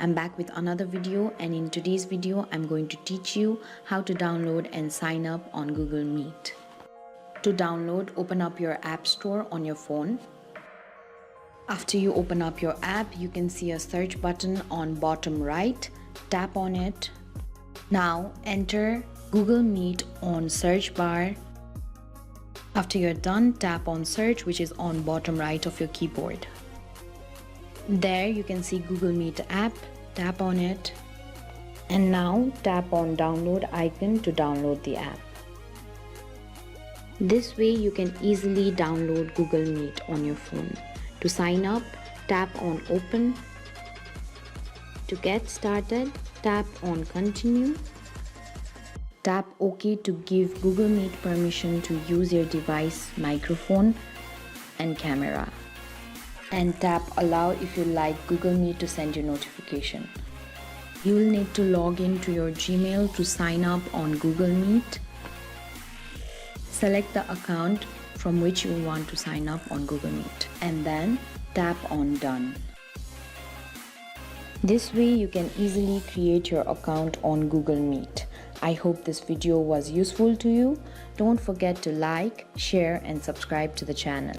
I'm back with another video, and in today's video I'm going to teach you how to download and sign up on Google Meet. To download, open up your app store on your phone. After you open up your app, you can see a search button on bottom right. Tap on it. Now enter Google Meet on search bar. After you're done, tap on search, which is on bottom right of your keyboard. There you can see Google Meet app. Tap on it. And now tap on download icon to download the app. This way you can easily download Google Meet on your phone. To sign up, tap on open. To get started, tap on continue. Tap OK to give Google Meet permission to use your device, microphone and camera. And tap allow if you like Google Meet to send you notification. You will need to log in to your Gmail to sign up on Google Meet. Select the account from which you want to sign up on Google Meet and then tap on done. This way you can easily create your account on Google Meet. I hope this video was useful to you. Don't forget to like, share and subscribe to the channel.